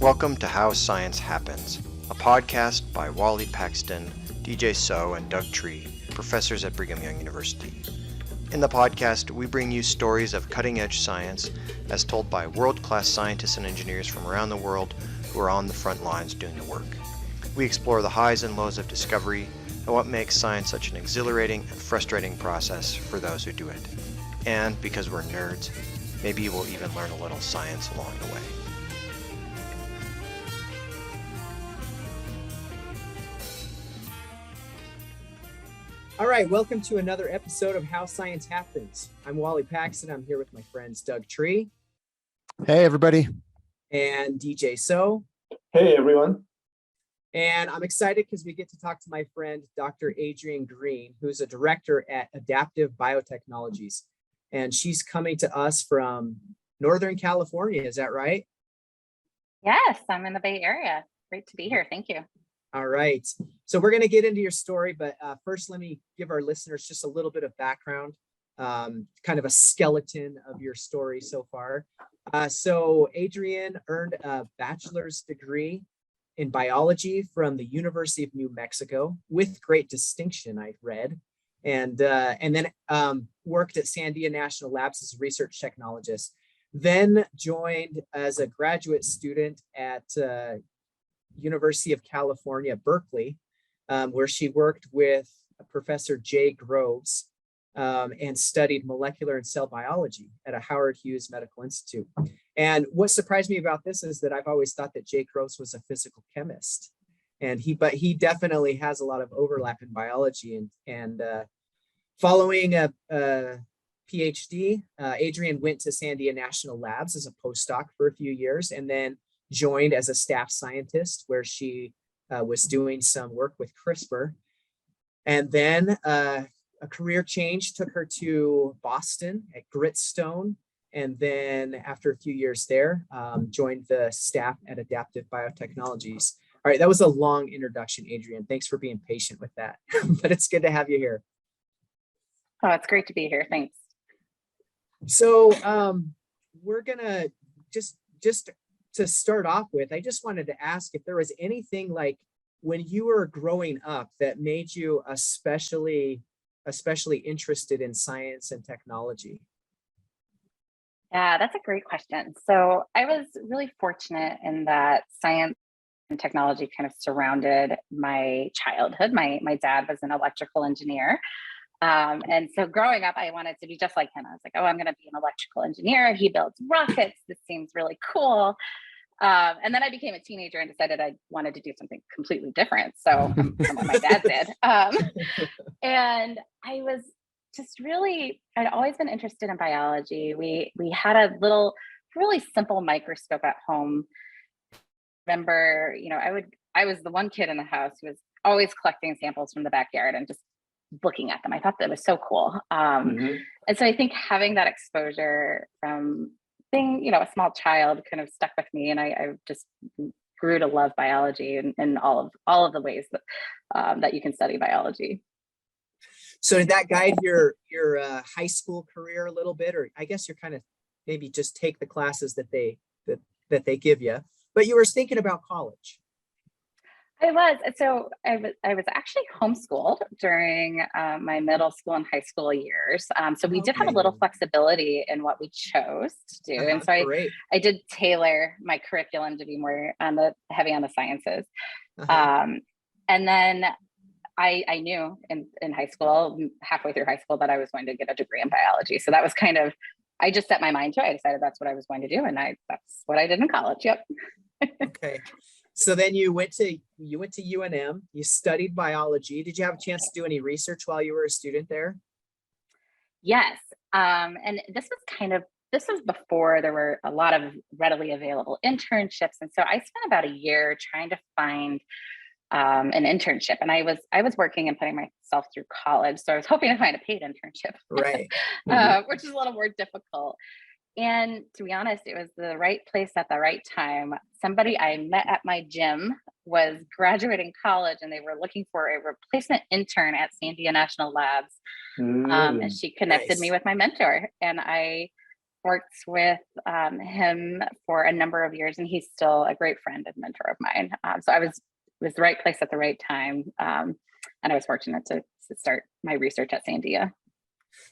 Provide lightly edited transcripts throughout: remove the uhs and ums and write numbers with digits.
Welcome to How Science Happens, a podcast by Wally Paxton, DJ So, and Doug Tree, professors at Brigham Young University. In the podcast, we bring you stories of cutting-edge science as told by world-class scientists and engineers from around the world who are on the front lines doing the work. We explore the highs and lows of discovery and what makes science such an exhilarating and frustrating process for those who do it. And because we're nerds, maybe we'll even learn a little science along the way. All right, welcome to another episode of How Science Happens. I'm Wally Paxton. I'm here with my friends Doug Tree. Hey, everybody. And DJ So. Hey, everyone. And I'm excited because we get to talk to my friend, Dr. Adrienne Greene, who's a director at Adaptive Biotechnologies. And she's coming to us from Northern California. Is that right? Yes, I'm in the Bay Area. Great to be here. Thank you. All right. So we're going to get into your story, but first, let me give our listeners just a little bit of background, kind of a skeleton of your story so far. So Adrienne earned a bachelor's degree in biology from the University of New Mexico with great distinction, I read, and then worked at Sandia National Labs as a research technologist. Then joined as a graduate student at University of California, Berkeley, where she worked with Professor Jay Groves and studied molecular and cell biology at a Howard Hughes Medical Institute. And what surprised me about this is that I've always thought that Jay Groves was a physical chemist, but he definitely has a lot of overlap in biology. And following a PhD, Adrienne went to Sandia National Labs as a postdoc for a few years, and then joined as a staff scientist where she was doing some work with CRISPR. And then a career change took her to Boston at Redstone. And then after a few years there, joined the staff at Adaptive Biotechnologies. All right, that was a long introduction, Adrienne. Thanks for being patient with that, but it's good to have you here. Oh, it's great to be here. Thanks. So we're gonna just to start off with, I just wanted to ask if there was anything like when you were growing up that made you especially interested in science and technology. Yeah, that's a great question. So I was really fortunate in that science and technology kind of surrounded my childhood. My dad was an electrical engineer. And so growing up, I wanted to be just like him. I was like, oh, I'm going to be an electrical engineer. He builds rockets. This seems really cool. And then I became a teenager and decided I wanted to do something completely different. So from what my dad did. And I was just I'd always been interested in biology. We had a little, really simple microscope at home. Remember, I was the one kid in the house who was always collecting samples from the backyard and just looking at them. I thought that was so cool. And so I think having that exposure from being, a small child kind of stuck with me. And I just grew to love biology in all of the ways that you can study biology. So did that guide your high school career a little bit? Or I guess you're kind of maybe just take the classes that they give you, but you were thinking about college. I was. So I was actually homeschooled during my middle school and high school years. So we did have a little flexibility in what we chose to do. And so I did tailor my curriculum to be more heavy on the sciences. And then I knew in high school, halfway through high school, that I was going to get a degree in biology. So that was I just set my mind to it. I decided that's what I was going to do. And that's what I did in college. Yep. Okay. So then you went to UNM, you studied biology. Did you have a chance to do any research while you were a student there? Yes. And this was before there were a lot of readily available internships. And so I spent about a year trying to find an internship. And I was working and putting myself through college. So I was hoping to find a paid internship, right? Which is a little more difficult. And to be honest, it was the right place at the right time. Somebody I met at my gym was graduating college and they were looking for a replacement intern at Sandia National Labs. And she connected me with my mentor. And I worked with him for a number of years, and he's still a great friend and mentor of mine. So it was the right place at the right time. And I was fortunate to start my research at Sandia.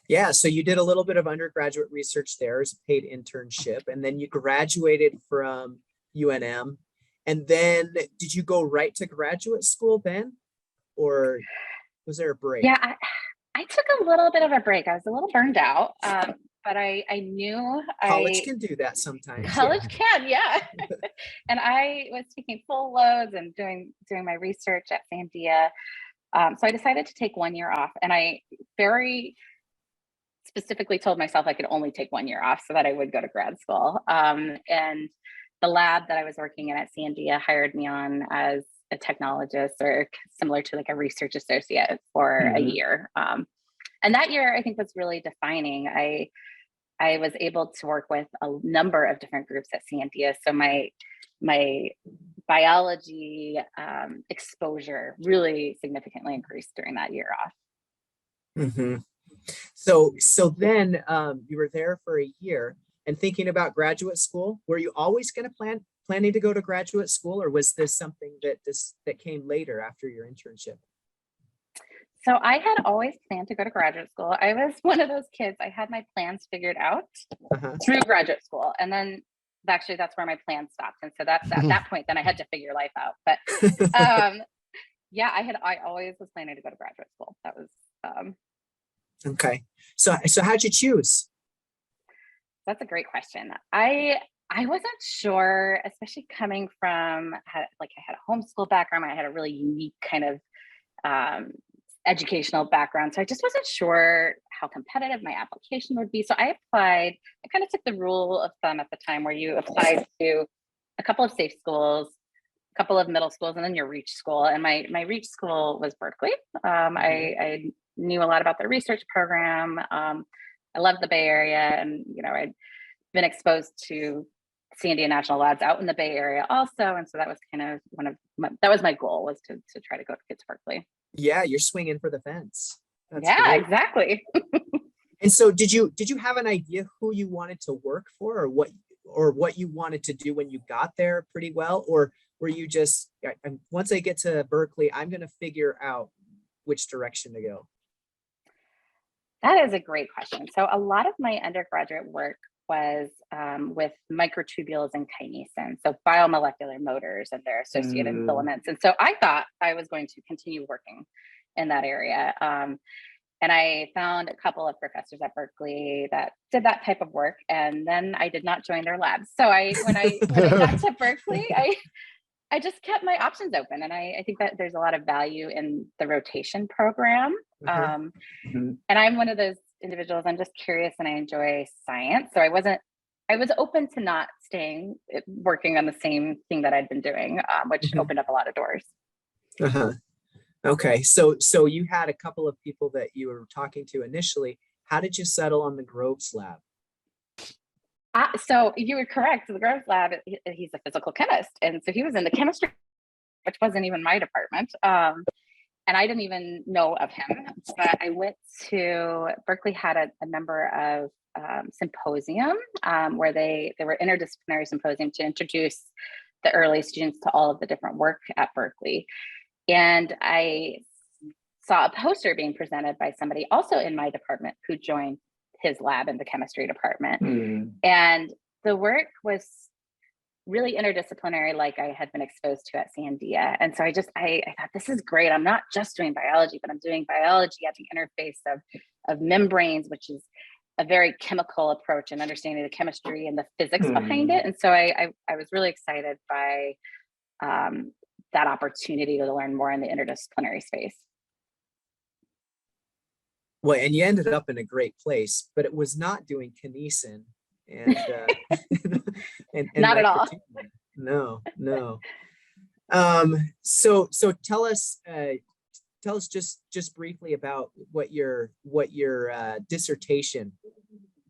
Yeah, so you did a little bit of undergraduate research there as a paid internship, and then you graduated from UNM. And then did you go right to graduate school then? Or was there a break? Yeah, I took a little bit of a break. I was a little burned out, but I knew College can do that sometimes. College can, yeah. And I was taking full loads and doing my research at Sandia. So I decided to take 1 year off, and I very specifically told myself I could only take 1 year off so that I would go to grad school. And the lab that I was working in at Sandia hired me on as a technologist, or similar to like a research associate, for a year. And that year I think was really defining. I was able to work with a number of different groups at Sandia. So my biology exposure really significantly increased during that year off. So then you were there for a year, and thinking about graduate school, were you always going to planning to go to graduate school, or was this something that came later after your internship? So I had always planned to go to graduate school. I was one of those kids. I had my plans figured out through graduate school, and then actually that's where my plan stopped. And so that's at that point, then I had to figure life out. But yeah, I always was planning to go to graduate school. That was okay. So how'd you choose? That's a great question. I wasn't sure, especially coming from, I had a homeschool background. I had a really unique kind of educational background. So I just wasn't sure how competitive my application would be. So I applied. I kind of took the rule of thumb at the time where you applied to a couple of safe schools, a couple of middle schools, and then your reach school. And my reach school was Berkeley. I knew a lot about the research program. I loved the Bay Area, and I'd been exposed to Sandia National Labs out in the Bay Area also, and so that was kind of that was my goal, was to try to get to Berkeley. Yeah, you're swinging for the fence. That's yeah, great. Exactly. And so, did you have an idea who you wanted to work for, or what you wanted to do when you got there pretty well, or were you just, once I get to Berkeley, I'm going to figure out which direction to go? That is a great question. So a lot of my undergraduate work was with microtubules and kinesins, so biomolecular motors and their associated filaments. And so I thought I was going to continue working in that area. And I found a couple of professors at Berkeley that did that type of work, and then I did not join their labs. So when I got to Berkeley, I just kept my options open. And I think that there's a lot of value in the rotation program. And I'm one of those individuals, I'm just curious and I enjoy science. So I was open to not working on the same thing that I'd been doing, which opened up a lot of doors. Okay. So you had a couple of people that you were talking to initially. How did you settle on the Groves lab? So you were correct. The Groves lab, he's a physical chemist. And so he was in the chemistry, which wasn't even my department. And I didn't even know of him, but I went to Berkeley, had a number of symposium where they were interdisciplinary symposium to introduce the early students to all of the different work at Berkeley. And I saw a poster being presented by somebody also in my department who joined his lab in the chemistry department. And the work was really interdisciplinary, like I had been exposed to at Sandia. And so I thought, this is great. I'm not just doing biology, but I'm doing biology at the interface of membranes, which is a very chemical approach and understanding the chemistry and the physics behind it. And so I was really excited by that opportunity to learn more in the interdisciplinary space. Well, and you ended up in a great place, but it was not doing kinesin and not at all. No. So tell us just briefly about what your dissertation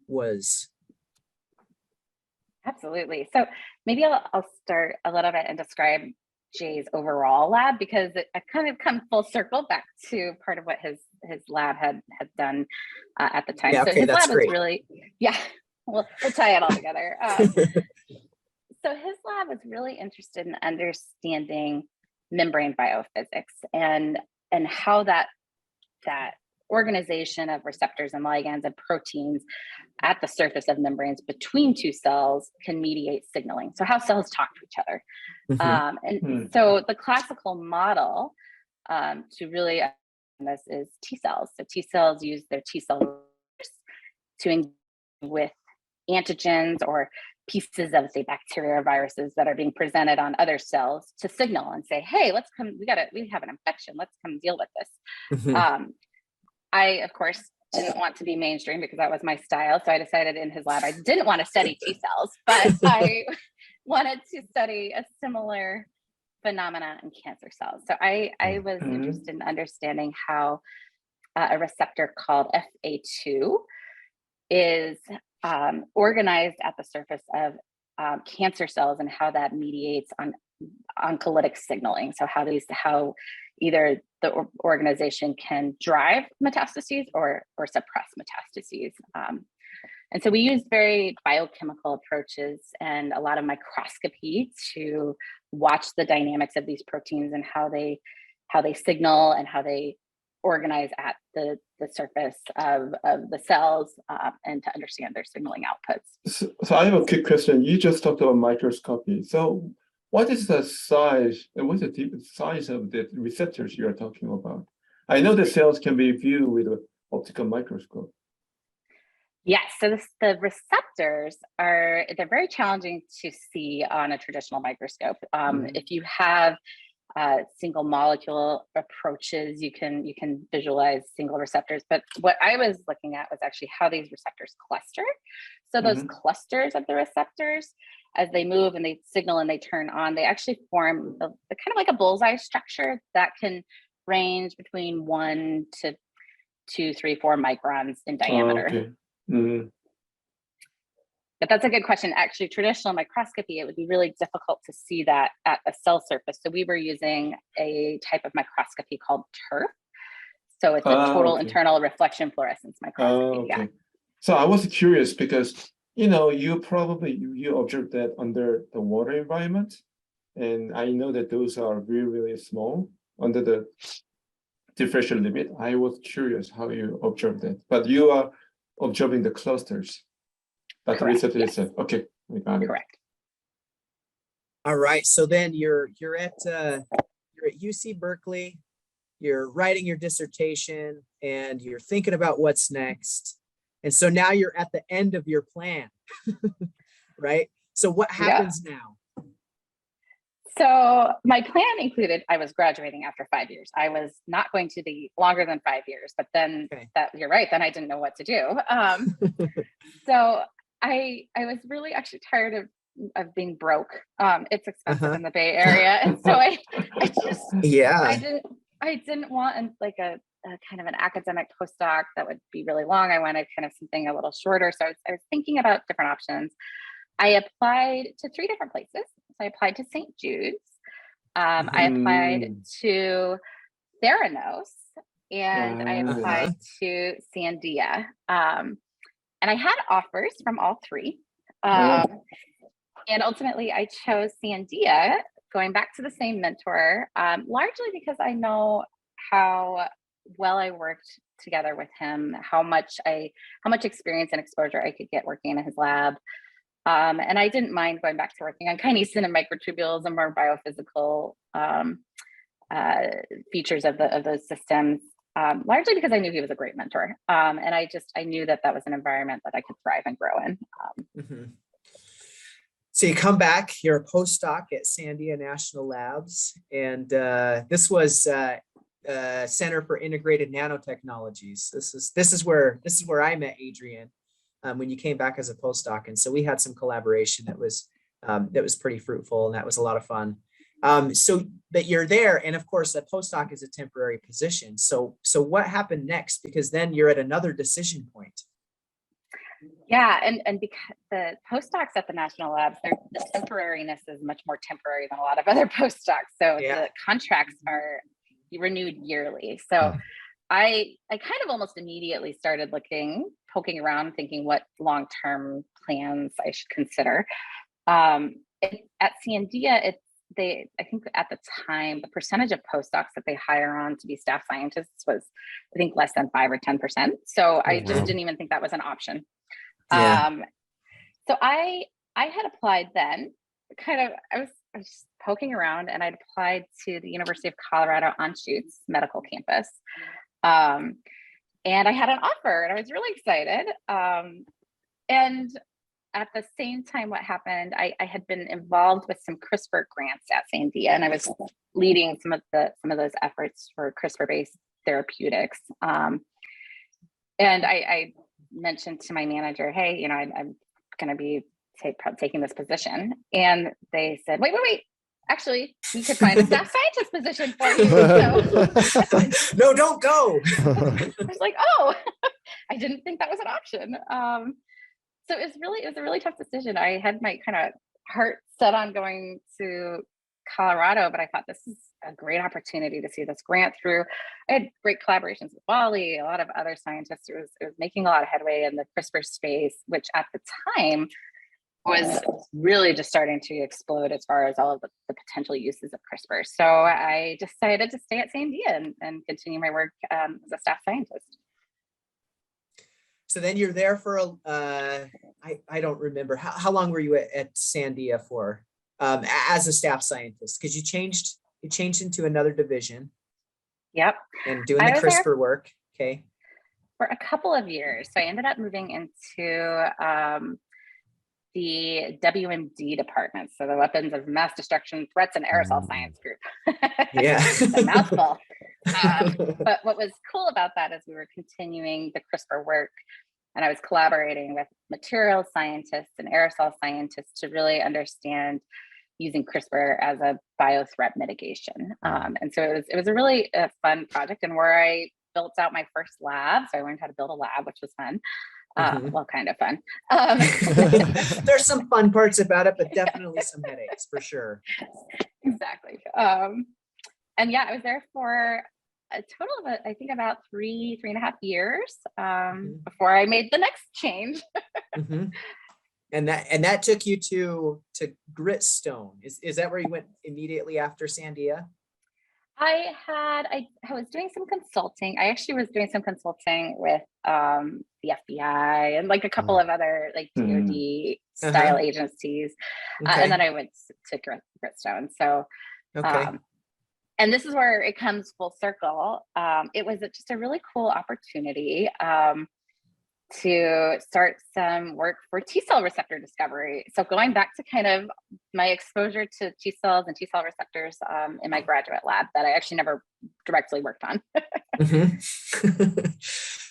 was. Absolutely. So maybe I'll start a little bit and describe Jay's overall lab, because I've kind of come full circle back to part of what his lab had done at the time. Yeah, okay, so his that's lab great. is really, we'll tie it all together. So his lab was really interested in understanding membrane biophysics and how that organization of receptors and ligands and proteins at the surface of membranes between two cells can mediate signaling. So how cells talk to each other. So the classical model to really understand this is T cells. So T cells use their T cell to engage with antigens or pieces of, say, bacteria or viruses that are being presented on other cells to signal and say, hey, let's come, we have an infection, let's come deal with this. I, of course, didn't want to be mainstream because that was my style. So I decided in his lab, I didn't want to study T cells, but I wanted to study a similar phenomena in cancer cells. So I was interested in understanding how a receptor called FA2 is organized at the surface of cancer cells and how that mediates on oncolytic signaling. So how either the organization can drive metastases or suppress metastases. And so we used very biochemical approaches and a lot of microscopy to watch the dynamics of these proteins and how they signal and how they organize at the surface of the cells and to understand their signaling outputs. So I have a quick question. You just talked about microscopy. So what is the size and what's the size of the receptors you are talking about? I know the cells can be viewed with an optical microscope. Yes, so the receptors they're very challenging to see on a traditional microscope. If you have single molecule approaches, you can visualize single receptors. But what I was looking at was actually how these receptors cluster. So those clusters of the receptors, as they move and they signal and they turn on, they actually form kind of like a bullseye structure that can range between 1 to 2, 3, 4 microns in diameter. Okay. But that's a good question. Actually, traditional microscopy, it would be really difficult to see that at a cell surface. So we were using a type of microscopy called TIRF. So it's a total internal reflection fluorescence microscopy. Yeah. So I was curious because, you observed that under the water environment. And I know that those are really, really small under the differential limit. I was curious how you observed that, but you are observing the clusters. That's the receptor itself. Okay, I got it. Correct. All right. So then you're at UC Berkeley, you're writing your dissertation and you're thinking about what's next. And so now you're at the end of your plan, right? So what happens now? So my plan included, I was graduating after 5 years. I was not going to be longer than 5 years, but then you're right, then I didn't know what to do. So I was really actually tired of being broke. It's expensive in the Bay Area. And so I didn't want like a kind of an academic postdoc that would be really long. I wanted kind of something a little shorter. So I was thinking about different options. I applied to 3 different places. So I applied to St. Jude's. I applied to Theranos, and I applied to Sandia. And I had offers from all 3. And ultimately I chose Sandia, going back to the same mentor, largely because I know how well I worked together with him, how much experience and exposure I could get working in his lab. And I didn't mind going back to working on kinesin and microtubules and more biophysical features of those systems, largely because I knew he was a great mentor. And I knew that was an environment that I could thrive and grow in. So you come back, you're a postdoc at Sandia National Labs, and this was Center for Integrated Nanotechnologies. This is where I met Adrienne when you came back as a postdoc, and so we had some collaboration that was pretty fruitful, and that was a lot of fun. So that you're there, and of course, a postdoc is a temporary position. So what happened next? Because then you're at another decision point. Yeah, and because the postdocs at the national labs, the temporariness is much more temporary than a lot of other postdocs. So the contracts are renewed yearly. So I kind of almost immediately started poking around, thinking what long-term plans I should consider. At Sandia, I think at the time, the percentage of postdocs that they hire on to be staff scientists was, I think, less than 5 or 10%. So I just didn't even think that was an option. Yeah. So I had applied then, I was just poking around, and I'd applied to the University of Colorado Anschutz medical campus. And I had an offer, and I was really excited. And at the same time, what happened, I had been involved with some CRISPR grants at Sandia, and I was leading some of those efforts for CRISPR-based therapeutics. And I mentioned to my manager, hey, I'm going to be taking this position. And they said, wait, actually, we could find a staff scientist position for you. So, no, don't go. I was like, oh, I didn't think that was an option. So it was a really tough decision. I had my kind of heart set on going to Colorado, but I thought this is a great opportunity to see this grant through. I had great collaborations with Wally, a lot of other scientists. It was making a lot of headway in the CRISPR space, which at the time was really just starting to explode as far as all of the potential uses of CRISPR. So I decided to stay at Sandia and continue my work as a staff scientist. So then you're there for I don't remember how long were you at Sandia for as a staff scientist, because you changed into another division. Yep. And doing the CRISPR work. Okay. For a couple of years. So I ended up moving into the WMD department, so the Weapons of Mass Destruction, Threats, and Aerosol Science group. Yeah. A mouthful. But what was cool about that is we were continuing the CRISPR work, and I was collaborating with material scientists and aerosol scientists to really understand using CRISPR as a biothreat mitigation. And so it was a really fun project, and where I built out my first lab. So I learned how to build a lab, which was fun. Well, kind of fun. There's some fun parts about it, but definitely some headaches for sure. Exactly. And yeah, I was there for a total of, I think, about 3.5 years before I made the next change. And that took you to Redstone. Is that where you went immediately after Sandia? I was doing some consulting. I actually was doing some consulting with the FBI and like a couple of other like DoD style agencies. And then I went to Redstone. So, okay. And this is where it comes full circle. It was just a really cool opportunity to start some work for T-cell receptor discovery. So going back to kind of my exposure to T-cells and T-cell receptors in my graduate lab that I actually never directly worked on.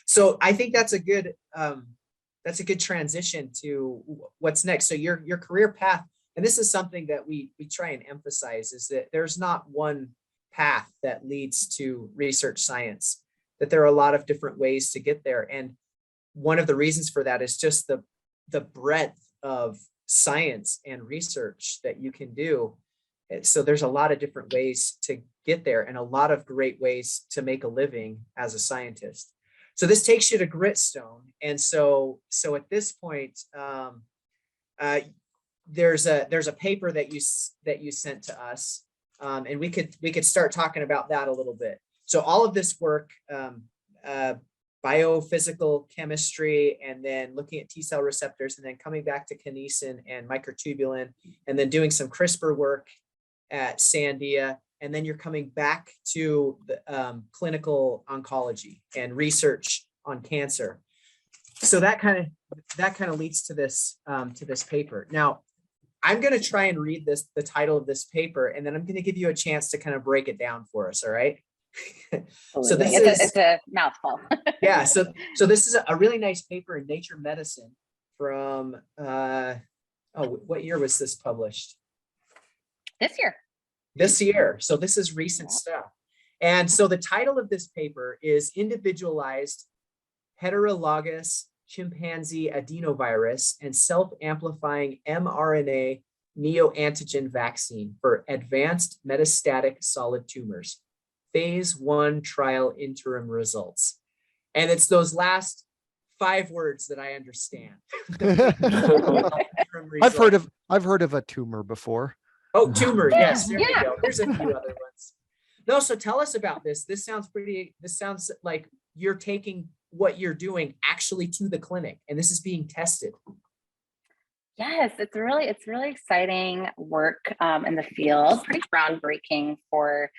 So I think that's a good transition to what's next. So your career path, and this is something that we try and emphasize, is that there's not one path that leads to research science, that there are a lot of different ways to get there. And one of the reasons for that is just the breadth of science and research that you can do. So there's a lot of different ways to get there and a lot of great ways to make a living as a scientist. So this takes you to Redstone. And so at this point, there's a paper that you sent to us, and we could start talking about that a little bit. So all of this work, biophysical chemistry, and then looking at T-cell receptors, and then coming back to kinesin and microtubulin, and then doing some CRISPR work at Sandia, and then you're coming back to the clinical oncology and research on cancer. So that kind of leads to this paper. Now, I'm going to try and read the title of this paper, and then I'm going to give you a chance to kind of break it down for us. All right. So it's a mouthful. Yeah. So this is a really nice paper in Nature Medicine from what year was this published? This year. So this is recent stuff. And so the title of this paper is Individualized Heterologous Chimpanzee Adenovirus and Self-Amplifying mRNA Neoantigen Vaccine for Advanced Metastatic Solid Tumors. phase 1 trial interim results. And it's those last 5 words that I understand. I've heard of a tumor before. Oh, tumor. Yes, there we Yeah. go. There's a few other ones. No, so tell us about this. This sounds like you're taking what you're doing actually to the clinic, and this is being tested. Yes, it's really exciting work in the field, pretty groundbreaking for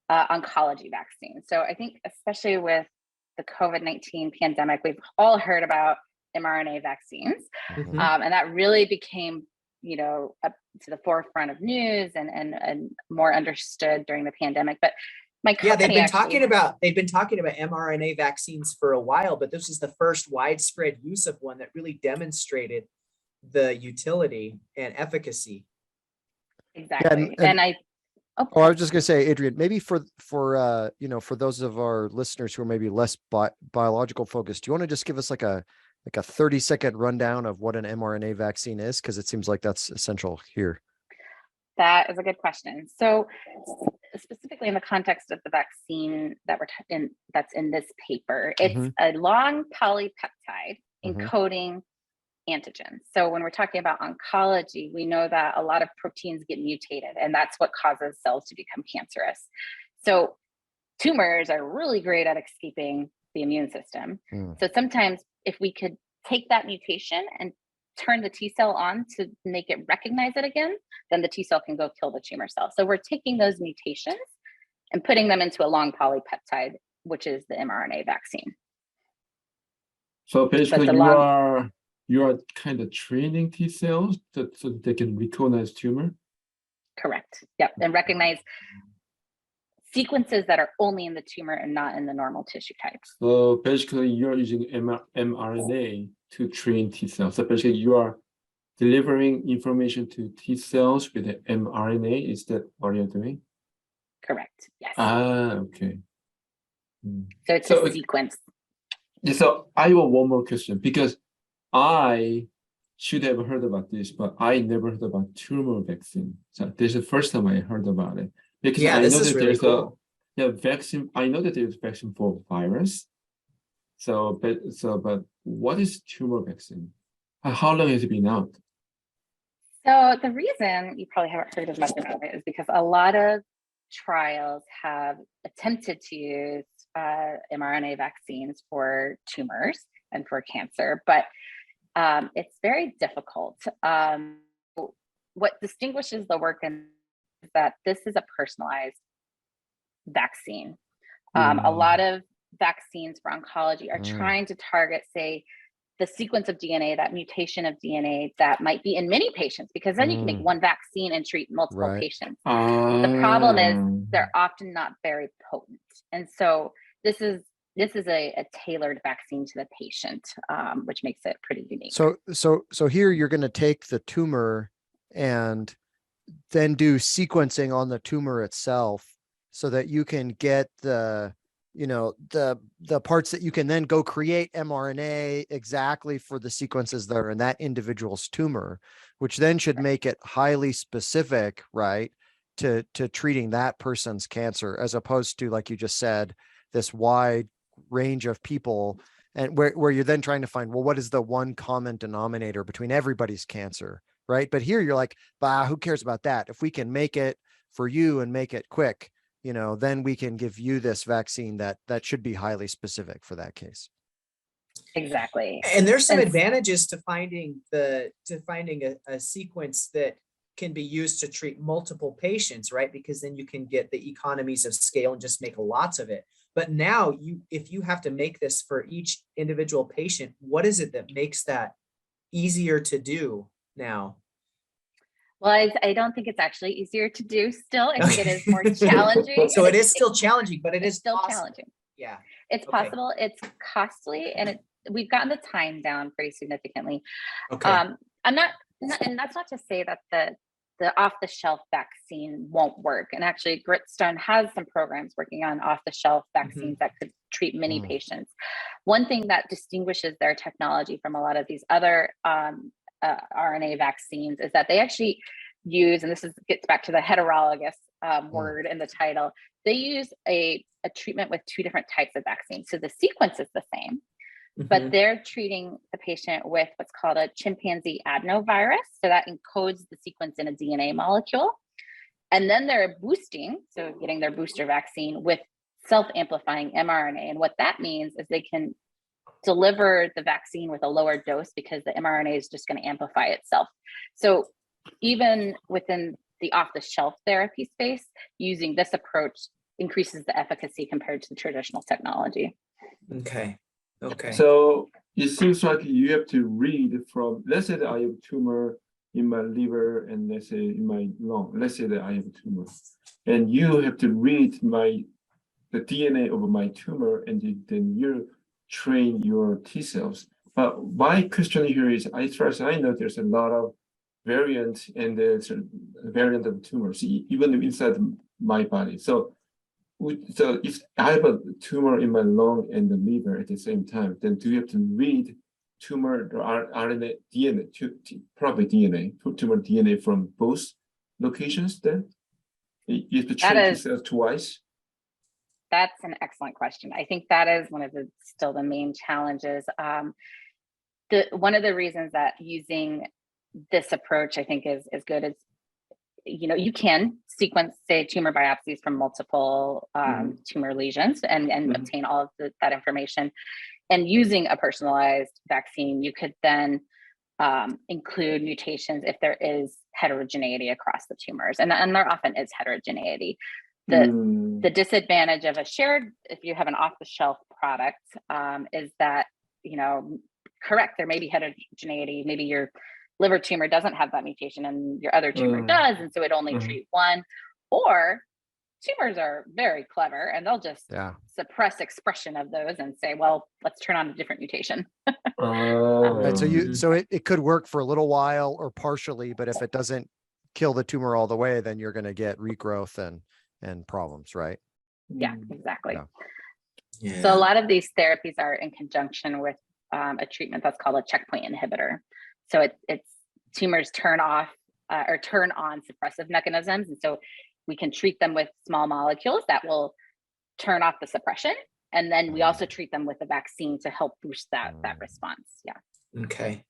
oncology vaccines. So I think especially with the COVID-19 pandemic, we've all heard about mRNA vaccines, Mhm. and that really became, up to the forefront of news and more understood during the pandemic. But my company they've been talking about mRNA vaccines for a while, but this is the first widespread use of one that really demonstrated the utility and efficacy. Exactly. Yeah, and I I was just gonna say, Adrienne, maybe for those of our listeners who are maybe less biological focused, do you want to just give us like a 30-second rundown of what an mRNA vaccine is? Because it seems like that's essential here. That is a good question. So specifically in the context of the vaccine that that's in this paper, it's a long polypeptide encoding antigens. So when we're talking about oncology, we know that a lot of proteins get mutated, and that's what causes cells to become cancerous. So tumors are really great at escaping the immune system. So sometimes if we could take that mutation and turn the T cell on to make it recognize it again, then the T cell can go kill the tumor cell. So we're taking those mutations and putting them into a long polypeptide, which is the mRNA vaccine. So basically you are kind of training T cells so they can recognize tumor? Correct. Yep. And recognize sequences that are only in the tumor and not in the normal tissue types. So basically you're using mRNA to train T cells. So basically you are delivering information to T cells with the mRNA. Is that what you're doing? Correct. Yes. Okay. So it's a sequence. Yeah, so I have one more question, because I should have heard about this, but I never heard about tumor vaccine. So this is the first time I heard about it. Because I know that really cool. vaccine. I know that there's vaccine for virus. But what is tumor vaccine? How long has it been out? So the reason you probably haven't heard as much about it is because a lot of trials have attempted to use mRNA vaccines for tumors and for cancer, but it's very difficult. What distinguishes the work is that this is a personalized vaccine. A lot of vaccines for oncology are trying to target, say, the sequence of DNA, that mutation of DNA that might be in many patients, because then you can make one vaccine and treat multiple patients. The problem is they're often not very potent. And so this is a tailored vaccine to the patient, which makes it pretty unique. So here you're going to take the tumor and then do sequencing on the tumor itself so that you can get the parts that you can then go create mRNA exactly for the sequences that are in that individual's tumor, which then should make it highly specific, right, to treating that person's cancer, as opposed to, like you just said, this wide range of people, and where you're then trying to find, well, what is the one common denominator between everybody's cancer, right? But here you're like, bah, who cares about that? If we can make it for you and make it quick, then we can give you this vaccine that should be highly specific for that case. Exactly. And there's some advantages to finding a sequence that can be used to treat multiple patients, right? Because then you can get the economies of scale and just make lots of it. But now if you have to make this for each individual patient, what is it that makes that easier to do now? Well, I don't think it's actually easier to do still. I think it is more challenging. So it is still challenging, but it is still challenging. Yeah. It's possible. It's costly, and we've gotten the time down pretty significantly. Okay. And that's not to say that the off-the-shelf vaccine won't work. And actually, Redstone has some programs working on off-the-shelf vaccines that could treat many patients. One thing that distinguishes their technology from a lot of these other RNA vaccines is that they actually use, and gets back to the heterologous word in the title. They use a treatment with 2 different types of vaccine. So the sequence is the same, but they're treating the patient with what's called a chimpanzee adenovirus. So that encodes the sequence in a DNA molecule. And then they're boosting, so getting their booster vaccine with self-amplifying mRNA. And what that means is they can deliver the vaccine with a lower dose because the mRNA is just going to amplify itself. So even within the off-the-shelf therapy space, using this approach increases the efficacy compared to the traditional technology. Okay. Okay. So it seems like you have to read from, let's say that I have a tumor in my liver and let's say in my lung, let's say that I have a tumor, and you have to read the DNA of my tumor, and then you train your T cells. But my question here is, as far as I know, there's a lot of variant and there's a variant of tumors, even inside my body. So if I have a tumor in my lung and the liver at the same time, then do you have to read tumor RNA, DNA, probably DNA, tumor DNA from both locations then? You have to train T cells twice? That's an excellent question. I think that is one of the still the main challenges. One of the reasons that using this approach I think is good is, you know, you can sequence, say, tumor biopsies from multiple tumor lesions and obtain all of that information. And using a personalized vaccine, you could then include mutations if there is heterogeneity across the tumors. And there often is heterogeneity. The disadvantage of a shared, if you have an off-the-shelf product, is that, you know, correct, there may be heterogeneity. Maybe your liver tumor doesn't have that mutation and your other tumor does, and so it only treat one. Or tumors are very clever and they'll just suppress expression of those and say, well, let's turn on a different mutation. Right. So it could work for a little while or partially, but if it doesn't kill the tumor all the way, then you're going to get regrowth and problems, right? Yeah, exactly. Yeah. So a lot of these therapies are in conjunction with a treatment that's called a checkpoint inhibitor. So it's tumors turn off or turn on suppressive mechanisms. And so we can treat them with small molecules that will turn off the suppression. And then we also treat them with a vaccine to help boost that response. Yeah. Okay.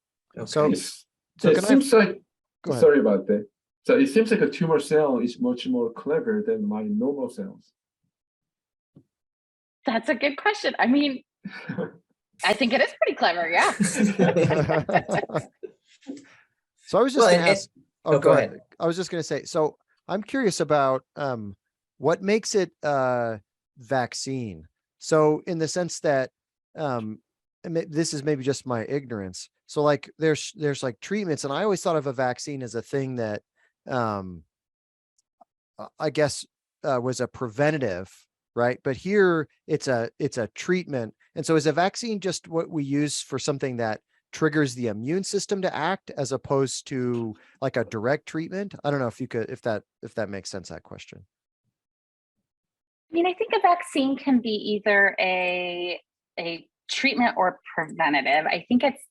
So it seems like, sorry about that. So it seems like a tumor cell is much more clever than my normal cells. That's a good question. I mean, I think it is pretty clever. Yeah. So I was just going to ask. Go ahead. I was just going to say, so I'm curious about what makes it vaccine. So in the sense that this is maybe just my ignorance. So like there's like treatments, and I always thought of a vaccine as a thing that I guess was a preventative, right? But here it's a treatment. And so is a vaccine just what we use for something that triggers the immune system to act as opposed to like a direct treatment? I don't know if that makes sense, that question. I mean, I think a vaccine can be either a treatment or preventative. I think it's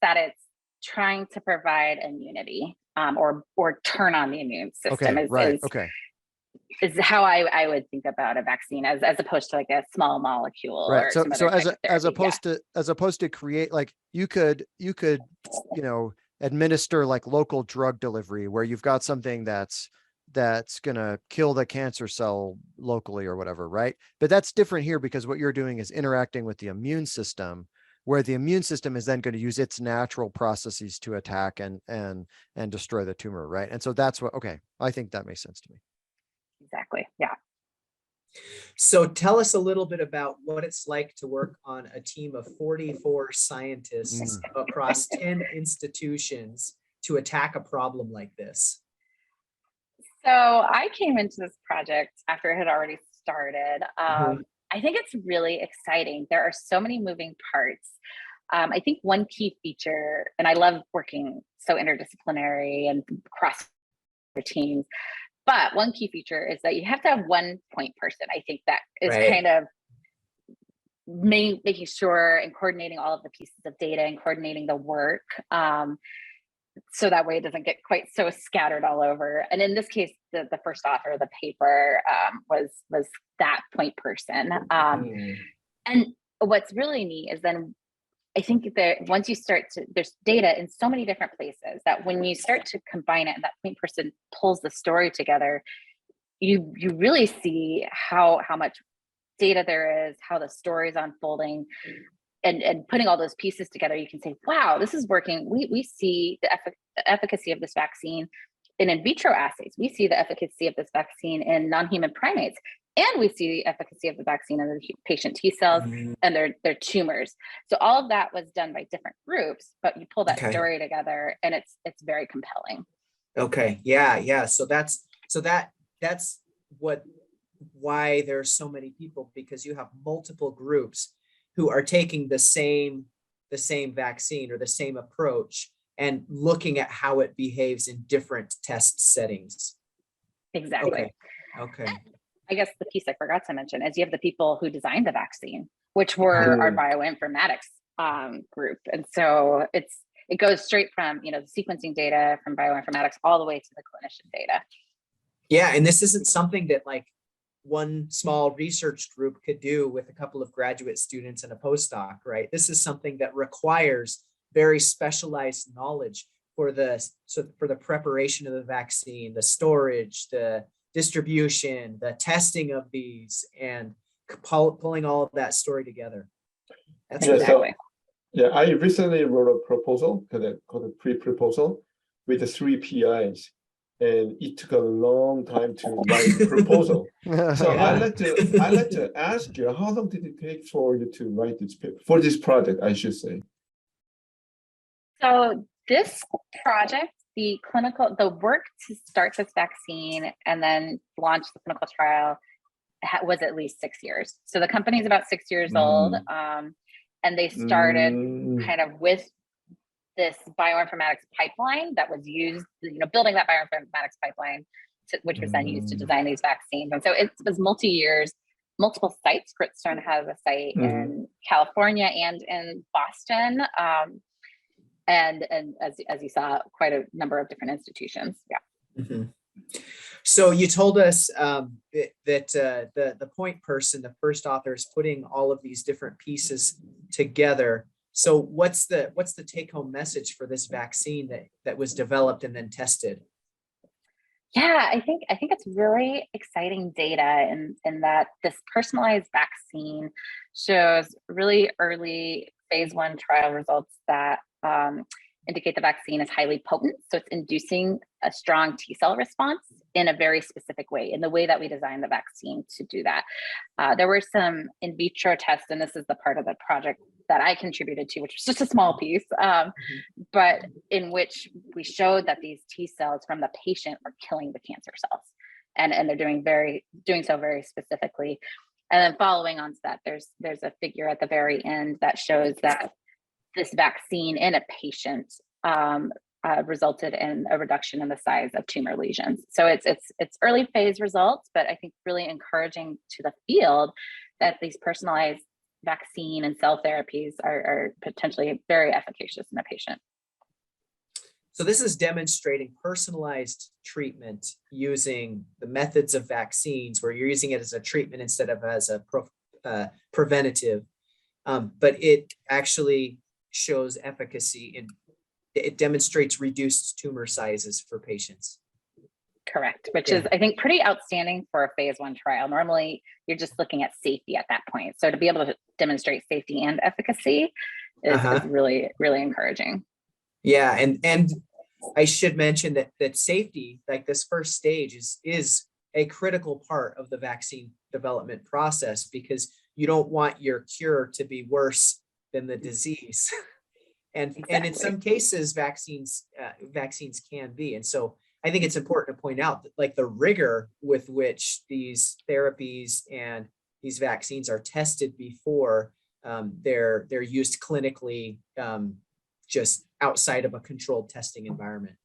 trying to provide immunity or turn on the immune system. Is how I would think about a vaccine as opposed to like a small molecule. Right. Or So as opposed to create, like you could, administer like local drug delivery where you've got something that's going to kill the cancer cell locally or whatever. Right. But that's different here because what you're doing is interacting with the immune system, where the immune system is then going to use its natural processes to attack and destroy the tumor. Right. And so that's I think that makes sense to me. Exactly. Yeah. So tell us a little bit about what it's like to work on a team of 44 scientists across 10 institutions to attack a problem like this. So I came into this project after it had already started. I think it's really exciting. There are so many moving parts. I think one key feature, and I love working so interdisciplinary and across the teams, but one key feature is that you have to have one point person. I think that is kind of making sure and coordinating all of the pieces of data and coordinating the work. so that way it doesn't get quite so scattered all over. And in this case, the first author of the paper was that point person. And what's really neat is then I think that once you start to, there's data in so many different places that when you start to combine it and that point person pulls the story together, you really see how much data there is, how the story is unfolding, and putting all those pieces together, you can say, wow, this is working. We see the efficacy of this vaccine in vitro assays. We see the efficacy of this vaccine in non-human primates. And we see the efficacy of the vaccine in the patient T cells and their tumors. So all of that was done by different groups, but you pull that story together and it's very compelling. Okay. Yeah. So that's why there's so many people, because you have multiple groups who are taking the same vaccine or the same approach and looking at how it behaves in different test settings. Exactly. Okay. I guess the piece I forgot to mention is you have the people who designed the vaccine, which were our bioinformatics group. And so it goes straight from, the sequencing data from bioinformatics all the way to the clinician data. Yeah. And this isn't something that like one small research group could do with a couple of graduate students and a postdoc, right? This is something that requires very specialized knowledge for the preparation of the vaccine, the storage, the distribution, the testing of these, and pulling all of that story together. That's exactly. I recently wrote a proposal called a pre-proposal with the 3 PIs, and it took a long time to write the proposal. So I'd like to ask you, how long did it take for you to write this paper, for this project, I should say? So this project, the work to start this vaccine and then launch the clinical trial was at least 6 years. So the company is about 6 years old, and they started kind of with this bioinformatics pipeline that was used, building that bioinformatics pipeline, which was then used to design these vaccines. And so it was multi-years, multiple sites. Redstone has a site in California and in Boston. And as you saw, quite a number of different institutions. Yeah. So you told us that the point person, the first author, is putting all of these different pieces together. So what's the take-home message for this vaccine that was developed and then tested? Yeah, I think it's really exciting data in that this personalized vaccine shows really early phase 1 trial results that indicate the vaccine is highly potent. So it's inducing a strong T cell response in a very specific way, in the way that we designed the vaccine to do that. There were some in vitro tests, and this is the part of the project that I contributed to, which was just a small piece, but in which we showed that these T cells from the patient were killing the cancer cells, and they're doing so very specifically. And then following on to that, there's a figure at the very end that shows that this vaccine in a patient resulted in a reduction in the size of tumor lesions. So it's early phase results, but I think really encouraging to the field that these personalized vaccine and cell therapies are potentially very efficacious in a patient. So this is demonstrating personalized treatment using the methods of vaccines, where you're using it as a treatment instead of as a preventative, but it actually shows efficacy and it demonstrates reduced tumor sizes for patients. Correct, which is, I think, pretty outstanding for a phase 1 trial. Normally, you're just looking at safety at that point. So to be able to demonstrate safety and efficacy is really, really encouraging. Yeah, and I should mention that safety, like this first stage, is a critical part of the vaccine development process, because you don't want your cure to be worse than the disease. And in some cases, vaccines can be. And so I think it's important to point out that, like, the rigor with which these therapies and these vaccines are tested before they're used clinically, just outside of a controlled testing environment.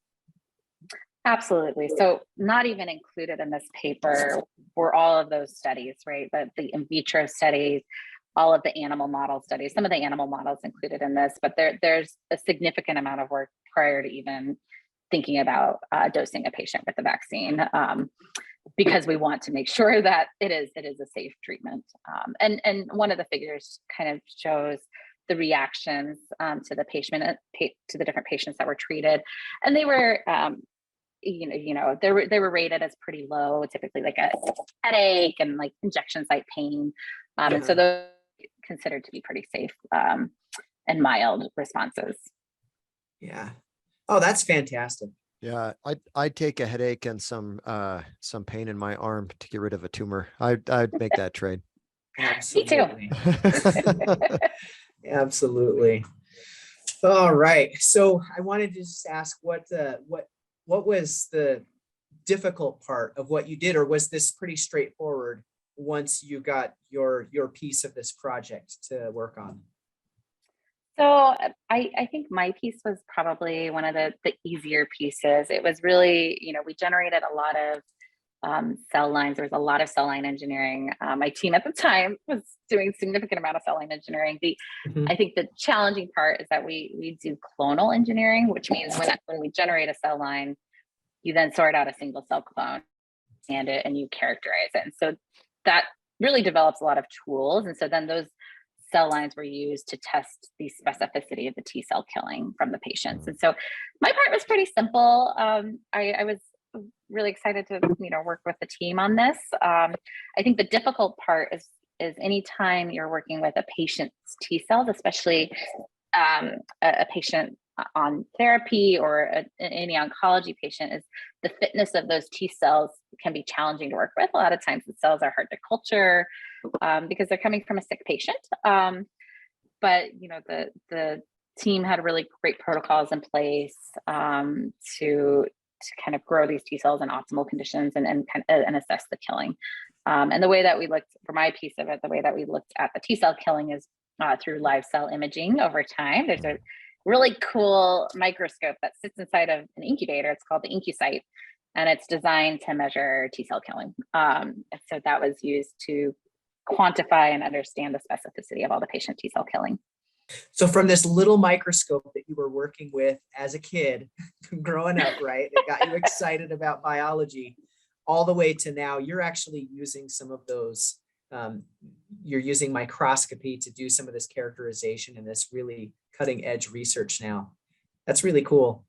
Absolutely. So not even included in this paper were all of those studies, right? The in vitro studies, all of the animal model studies, some of the animal models included in this, but there's a significant amount of work prior to even thinking about dosing a patient with the vaccine, because we want to make sure that it is a safe treatment. And one of the figures kind of shows the reactions to the different patients that were treated, and they were they were rated as pretty low, typically like a headache and like injection site pain, and so those considered to be pretty safe and mild responses. Yeah. Oh, that's fantastic. Yeah, I'd take a headache and some pain in my arm to get rid of a tumor. I'd make that trade. Absolutely. Absolutely. All right. So I wanted to just ask what was the difficult part of what you did, or was this pretty straightforward once you got your piece of this project to work on? So I think my piece was probably one of the easier pieces. It was really, we generated a lot of cell lines. There was a lot of cell line engineering. My team at the time was doing a significant amount of cell line engineering. I think the challenging part is that we do clonal engineering, which means when we generate a cell line, you then sort out a single cell clone and you characterize it. And so that really develops a lot of tools. And so then those cell lines were used to test the specificity of the T cell killing from the patients. And so my part was pretty simple. I was really excited to work with the team on this. I think the difficult part is anytime you're working with a patient's T cells, especially a patient on therapy or any oncology patient, is the fitness of those T cells can be challenging to work with. A lot of times the cells are hard to culture because they're coming from a sick patient. But the team had really great protocols in place to kind of grow these T cells in optimal conditions and assess the killing. And the way that we looked, for my piece of it, the way that we looked at the T cell killing is through live cell imaging over time. There's a really cool microscope that sits inside of an incubator. It's called the IncuSite, and it's designed to measure T cell killing. So that was used to quantify and understand the specificity of all the patient T cell killing. So from this little microscope that you were working with as a kid growing up, right, it got you excited about biology, all the way to now you're actually using some of those, you're using microscopy to do some of this characterization and this really cutting edge research now. That's really cool.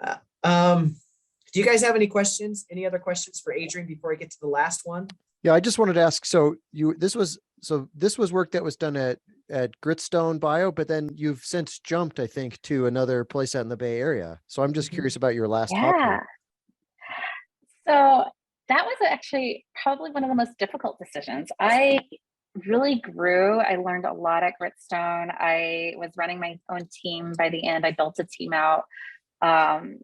Do you guys have any questions? Any other questions for Adrienne before I get to the last one? Yeah, I just wanted to ask, so this was work that was done at Redstone Bio, but then you've since jumped, I think, to another place out in the Bay Area. So I'm just curious about your last hop here. So that was actually probably one of the most difficult decisions. I really grew. I learned a lot at Redstone. I was running my own team by the end. I built a team out. I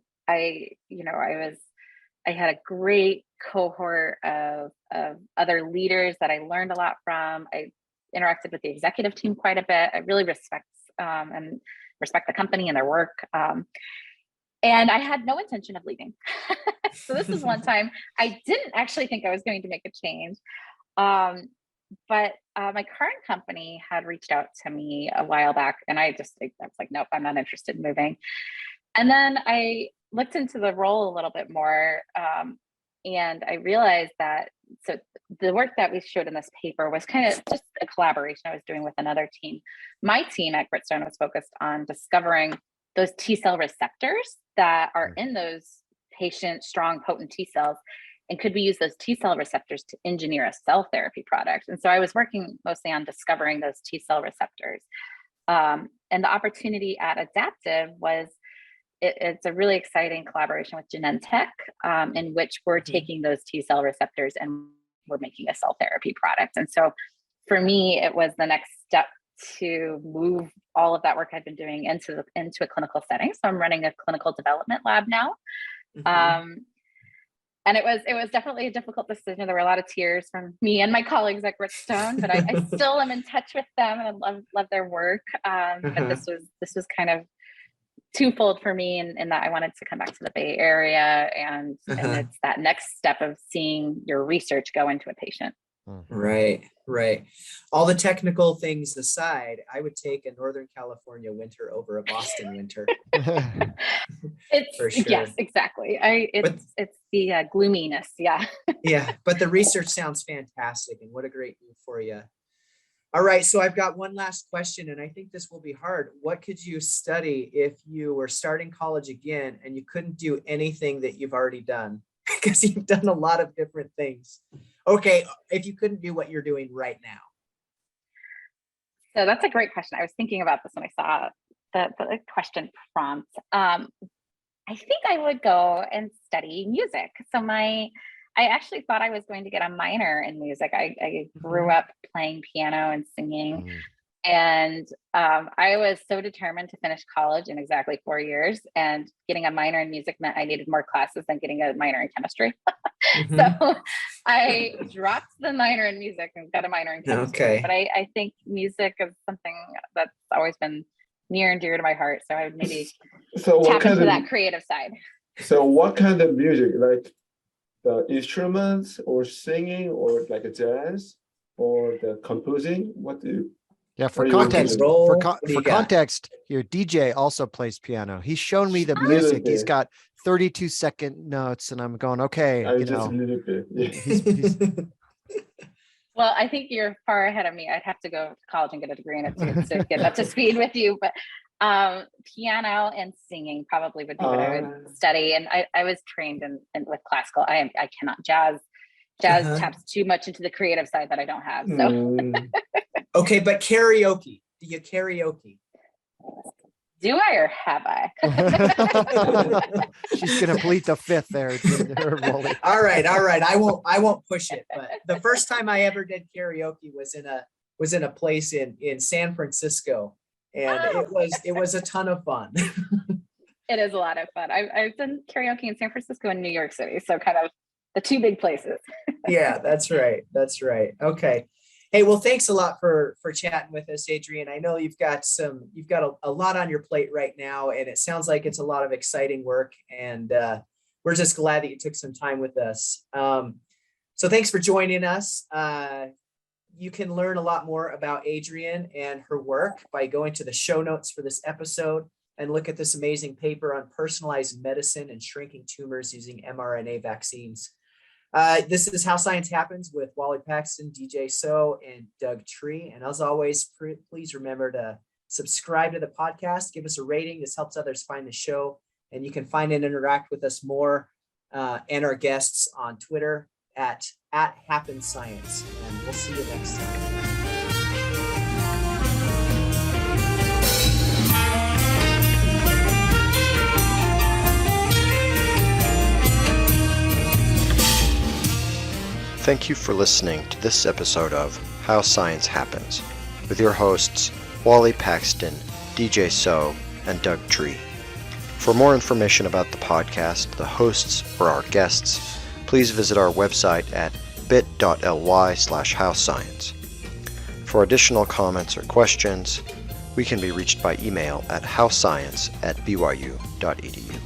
had a great cohort of other leaders that I learned a lot from. I interacted with the executive team quite a bit. I really respect the company and their work. And I had no intention of leaving. So this was one time I didn't actually think I was going to make a change. But my current company had reached out to me a while back, and I was like, nope, I'm not interested in moving. And then I looked into the role a little bit more, and I realized that the work that we showed in this paper was kind of just a collaboration I was doing with another team. My team at Redstone was focused on discovering those T cell receptors that are in those patient strong potent T cells, and could we use those T cell receptors to engineer a cell therapy product? And so I was working mostly on discovering those T cell receptors. And the opportunity at Adaptive was, it's a really exciting collaboration with Genentech, in which we're taking those T cell receptors and we're making a cell therapy product. And so for me, it was the next step to move all of that work I've been doing into a clinical setting. So I'm running a clinical development lab now. And it was definitely a difficult decision. There were a lot of tears from me and my colleagues at Redstone, but I still am in touch with them and I love their work. But this was kind of twofold for me in that I wanted to come back to the Bay Area, and it's that next step of seeing your research go into a patient. Right, right. All the technical things aside, I would take a Northern California winter over a Boston winter. It's For sure. yes, exactly. But- It's the gloominess. Yeah. Yeah, but the research sounds fantastic, and what a great move for you. All right, so I've got one last question, and I think this will be hard. What could you study if you were starting college again and you couldn't do anything that you've already done? Because you've done a lot of different things. Okay, if you couldn't do what you're doing right now. So that's a great question. I was thinking about this when I saw the question prompt. I think I would go and study music. So I actually thought I was going to get a minor in music. I grew up playing piano and singing. And I was so determined to finish college in exactly 4 years, and getting a minor in music meant I needed more classes than getting a minor in chemistry. So I dropped the minor in music and got a minor in chemistry. Okay. But I think music is something that's always been near and dear to my heart. So I would maybe So tap into that creative side. So what kind of music, like the instruments or singing or like a jazz or the composing? What do you? Yeah, for What do you context, do? Roll, for, what do you for got? context, your DJ also plays piano. He's shown me the A little music. He's bit. got 32-second notes, and I'm going, okay, I you just a know, little bit. Yeah. he's Well, I think you're far ahead of me. I'd have to go to college and get a degree in it to get up to speed with you. But piano and singing probably would be what I would study. And I was trained in with classical. I cannot jazz. Jazz taps too much into the creative side that I don't have. So Okay, but karaoke. Do you karaoke? do I or have I? she's gonna plead the fifth there. Wally. All right. I won't push it. But the first time I ever did karaoke was in a place in San Francisco, and it was a ton of fun. It is a lot of fun. I've done karaoke in San Francisco and New York City, so kind of the two big places. Yeah, that's right. That's right. Okay. Hey, well, thanks a lot for chatting with us, Adrienne. I know you've got a lot on your plate right now, and it sounds like it's a lot of exciting work, and we're just glad that you took some time with us. So thanks for joining us. You can learn a lot more about Adrienne and her work by going to the show notes for this episode and look at this amazing paper on personalized medicine and shrinking tumors using mRNA vaccines. This is How Science Happens with Wally Paxton, DJ So, and Doug Tree. And as always, please remember to subscribe to the podcast, give us a rating. This helps others find the show. And you can find and interact with us more and our guests on Twitter at @HappenScience. And we'll see you next time. Thank you for listening to this episode of How Science Happens with your hosts Wally Paxton, DJ So, and Doug Tree. For more information about the podcast, the hosts, or our guests, please visit our website at bit.ly/howscience. For additional comments or questions, we can be reached by email at howscience@byu.edu.